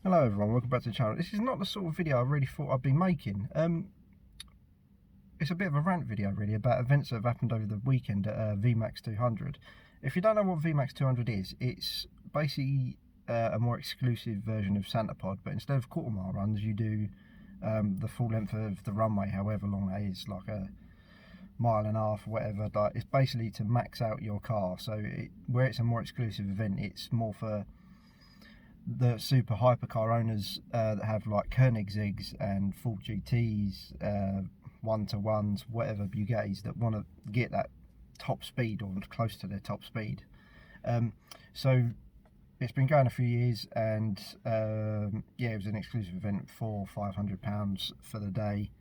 Hello everyone, welcome back to the channel. This is not the sort of video I really thought I'd be making. It's a bit of a rant video really about events that have happened over the weekend at VMAX200. If you don't know what VMAX200 is, it's basically a more exclusive version of Santa Pod, but instead of quarter mile runs you do the full length of the runway, however long that is, like a mile and a half or whatever. Like, it's basically to max out your car. So where it's a more exclusive event, it's more for the super hypercar owners that have like Koenigsegg's and full GTs, 1-to-1s, whatever Bugattis, that want to get that top speed or close to their top speed. So it's been going a few years, and yeah, it was an exclusive event for £500 for the day.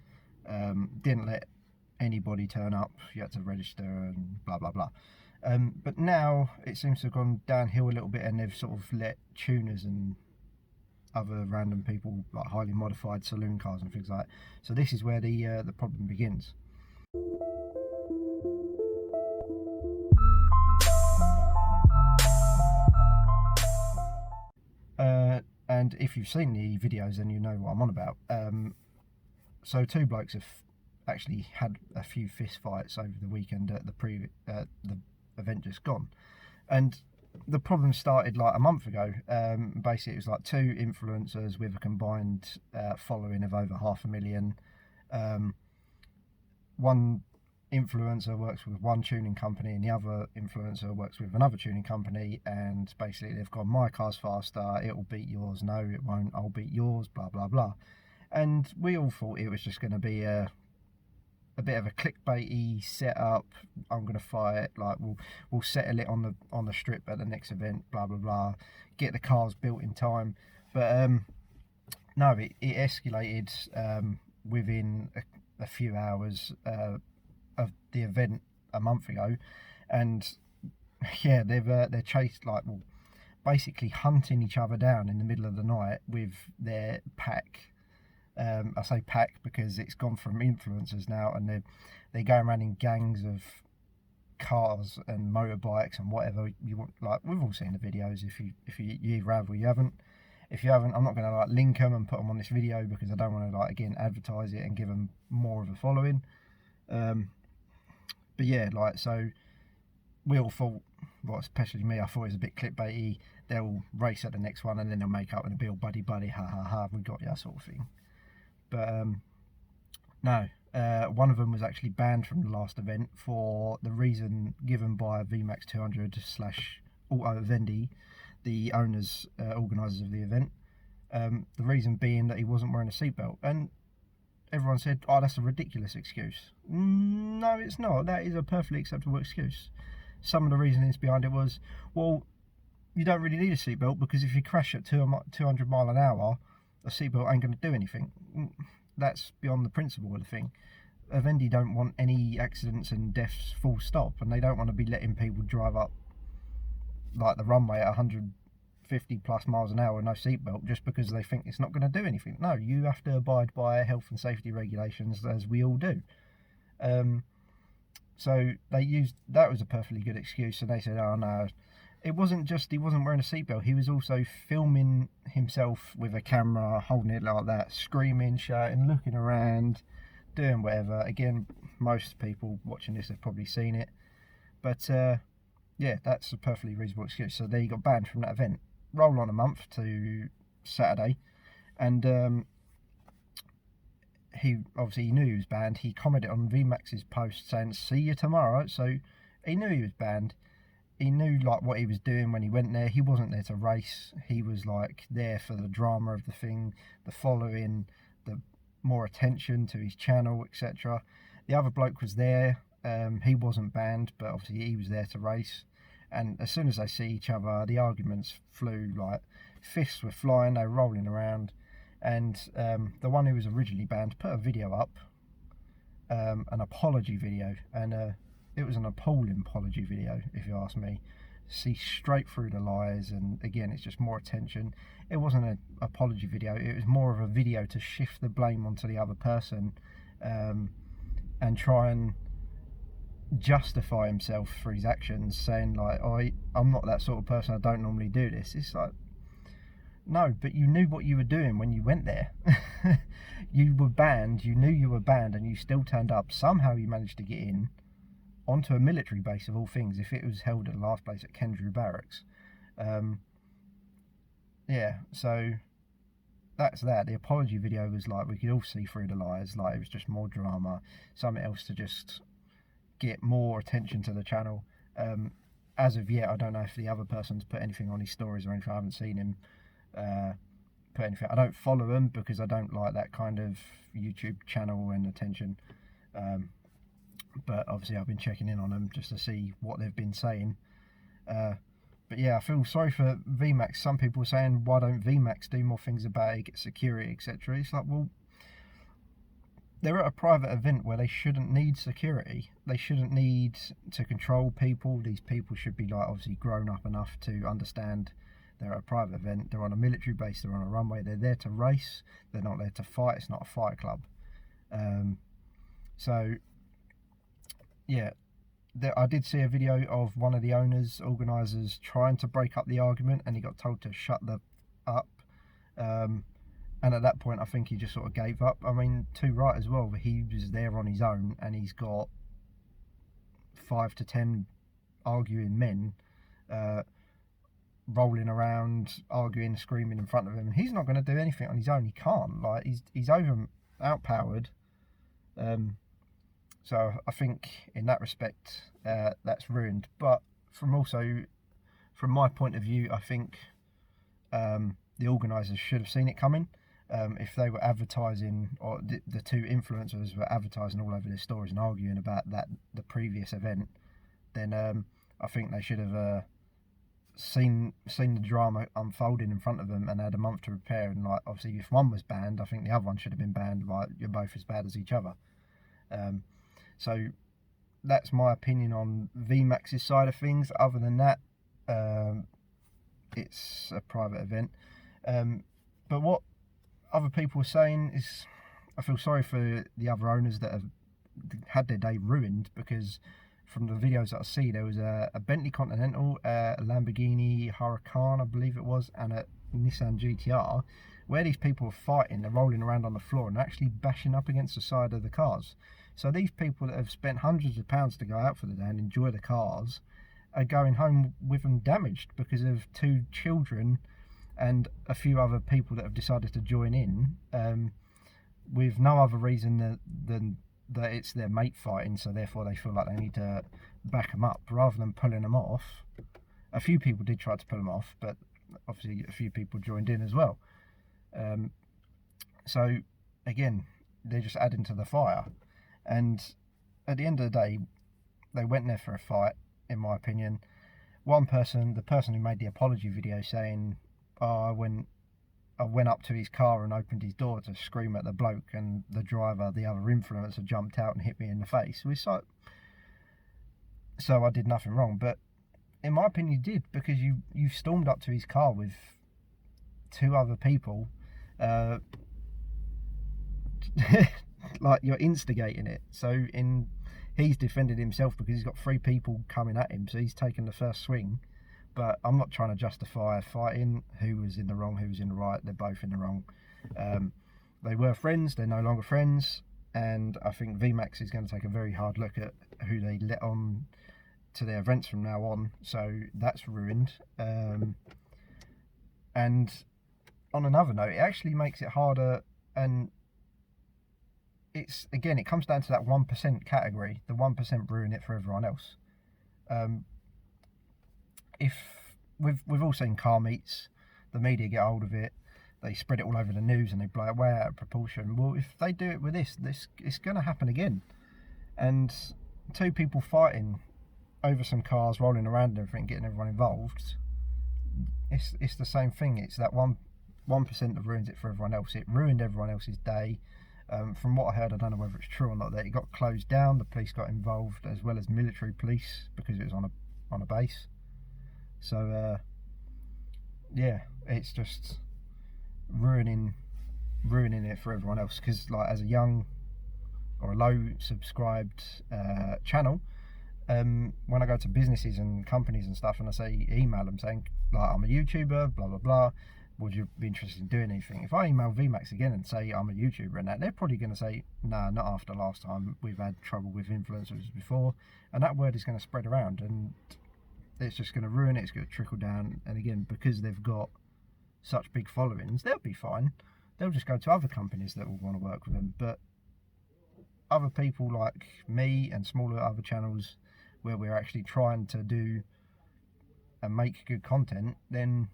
Didn't let anybody turn up, you had to register and blah blah blah. But now it seems to have gone downhill a little bit, and they've sort of let tuners and other random people, like highly modified saloon cars and things like that. So this is where the problem begins. And if you've seen the videos, then you know what I'm on about. So two blokes have actually had a few fist fights over the weekend at the event just gone, and the problem started like a month ago. Basically it was like two influencers with a combined following of over 500,000. One influencer works with one tuning company and the other influencer works with another tuning company, and basically they've gone, my car's faster, it'll beat yours, no it won't, I'll beat yours, blah blah blah. And we all thought it was just going to be a bit of a clickbaity setup. I'm going to fight, like we'll settle it on the strip at the next event, blah blah blah, get the cars built in time. But no, it escalated within a few hours of the event a month ago, and yeah, they're chased, like, well, basically hunting each other down in the middle of the night with their pack. I say pack because it's gone from influencers now, and they're going around in gangs of cars and motorbikes and whatever you want. Like, we've all seen the videos. If you either have or you haven't. If you haven't, I'm not going to like link them and put them on this video because I don't want to, like, again, advertise it and give them more of a following. But yeah, like, so we all thought, well, especially me, I thought it was a bit clickbaity. They'll race at the next one and then they'll make up and be all buddy buddy, ha ha ha, we got ya, sort of thing. But no, one of them was actually banned from the last event for the reason given by VMAX200/Auto Vendi, the owners, organisers of the event. The reason being that he wasn't wearing a seatbelt, and everyone said, oh, that's a ridiculous excuse. No, it's not. That is a perfectly acceptable excuse. Some of the reasonings behind it was, well, you don't really need a seatbelt because if you crash at 200 mile an hour, a seatbelt ain't going to do anything. That's beyond the principle of the thing. Vendi don't want any accidents and deaths, full stop, and they don't want to be letting people drive up like the runway at 150 plus miles an hour with no seatbelt just because they think it's not going to do anything. No, you have to abide by health and safety regulations, as we all do. So they used that was a perfectly good excuse, and they said, oh no, it wasn't just he wasn't wearing a seatbelt, he was also filming himself with a camera, holding it like that, screaming, shouting, looking around, doing whatever. Again, most people watching this have probably seen it, but yeah, that's a perfectly reasonable excuse. So they got banned from that event. Roll on a month to Saturday, and he obviously knew he was banned. He commented on VMAX's post saying, see you tomorrow. So he knew he was banned. He knew like what he was doing when he went there. He wasn't there to race. He was like there for the drama of the thing, the following, the more attention to his channel, etc. The other bloke was there. He wasn't banned, but obviously he was there to race. And as soon as they see each other, the arguments flew, like fists were flying, they were rolling around. And the one who was originally banned put a video up, an apology video, and it was an appalling apology video, if you ask me. See straight through the lies, and again, it's just more attention. It wasn't an apology video, it was more of a video to shift the blame onto the other person, and try and justify himself for his actions, saying like, I'm not that sort of person, I don't normally do this. It's like, No, but you knew what you were doing when you went there. You were banned, you knew you were banned, and you still turned up. Somehow you managed to get in onto a military base of all things, if it was held at the last place at Kendrew Barracks. Yeah, so that's that. The apology video was like, we could all see through the lies, like it was just more drama, something else to just get more attention to the channel. As of yet, I don't know if the other person's put anything on his stories or anything. I haven't seen him put anything. I don't follow him because I don't like that kind of YouTube channel and attention. But obviously I've been checking in on them just to see what they've been saying. But yeah, I feel sorry for VMAX. Some people are saying, why don't VMAX do more things about it, get security, etc. It's like, well, they're at a private event where they shouldn't need security. They shouldn't need to control people. These people should be like obviously grown up enough to understand they're at a private event. They're on a military base. They're on a runway. They're there to race. They're not there to fight. It's not a fight club. So yeah, I did see a video of one of the owners, organisers, trying to break up the argument, and he got told to shut up. And at that point, I think he just sort of gave up. I mean, too right as well. He was there on his own, and he's got 5 to 10 arguing men rolling around, arguing, screaming in front of him. And he's not going to do anything on his own. He can't. Like he's outpowered. So I think in that respect, that's ruined. But from my point of view, I think the organisers should have seen it coming. If they were advertising, or the two influencers were advertising all over their stories and arguing about the previous event, then I think they should have seen the drama unfolding in front of them and had a month to prepare. And like obviously, if one was banned, I think the other one should have been banned. Like you're both as bad as each other. So that's my opinion on VMAX's side of things. Other than that, it's a private event. But what other people are saying is, I feel sorry for the other owners that have had their day ruined, because from the videos that I see, there was a Bentley Continental, a Lamborghini Huracan, I believe it was, and a Nissan GTR, where these people are fighting. They're rolling around on the floor and actually bashing up against the side of the cars. So these people that have spent hundreds of pounds to go out for the day and enjoy the cars are going home with them damaged because of 2 children and a few other people that have decided to join in, with no other reason than that it's their mate fighting, so therefore they feel like they need to back them up rather than pulling them off. A few people did try to pull them off, but obviously a few people joined in as well. So again, they're just adding to the fire. And at the end of the day, they went there for a fight, in my opinion. One person, the person who made the apology video, saying, I went up to his car and opened his door to scream at the bloke, and the driver, the other influencer, jumped out and hit me in the face. So I did nothing wrong. But in my opinion, you did, because you stormed up to his car with 2 other people. Like you're instigating it. So he's defended himself because he's got 3 people coming at him, so he's taken the first swing. But I'm not trying to justify fighting. Who was in the wrong, who was in the right? They're both in the wrong. They were friends, they're no longer friends, and I think VMAX is going to take a very hard look at who they let on to their events from now on. So that's ruined. And on another note, it actually makes it harder, and it comes down to that 1% category. The 1% ruin it for everyone else. If we've all seen car meets, the media get hold of it, they spread it all over the news and they blow it way out of proportion. Well, if they do it with this it's going to happen again. And 2 people fighting over some cars, rolling around and everything, getting everyone involved, it's the same thing. It's that 1% that ruins it for everyone else. It ruined everyone else's day. From what I heard, I don't know whether it's true or not, that it got closed down. The police got involved, as well as military police, because it was on a base. So yeah, it's just ruining it for everyone else. Because like, as a young or a low subscribed channel, when I go to businesses and companies and stuff and I say, email them saying like, I'm a YouTuber, blah blah blah, would you be interested in doing anything? If I email VMAX again and say I'm a YouTuber and that, they're probably going to say, nah, not after last time. We've had trouble with influencers before, and that word is going to spread around, and it's just going to ruin it. It's going to trickle down, and again, because they've got such big followings, they'll be fine. They'll just go to other companies that will want to work with them. But other people like me and smaller other channels where we're actually trying to do and make good content, then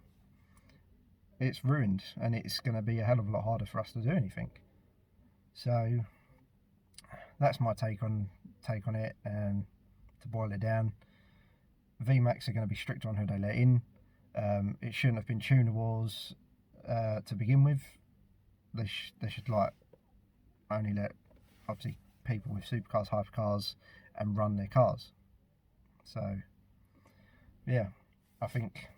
it's ruined, and it's going to be a hell of a lot harder for us to do anything. So that's my take on it. To boil it down, VMAX are going to be strict on who they let in. It shouldn't have been tuna wars to begin with. They should like only let obviously people with supercars, hypercars, and run their cars. So yeah, I think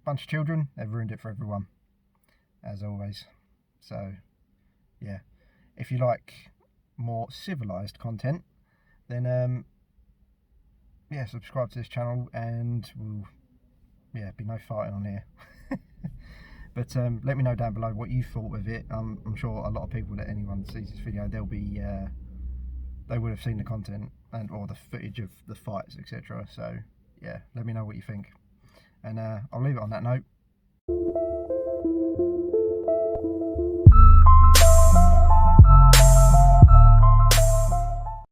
bunch of children, they've ruined it for everyone, as always. So yeah, if you like more civilized content, then yeah, subscribe to this channel, and we'll be no fighting on here. But let me know down below what you thought of it. I'm sure a lot of people, that anyone sees this video, they'll be they would have seen the content and or the footage of the fights, etc. So yeah, let me know what you think, and I'll leave it on that note.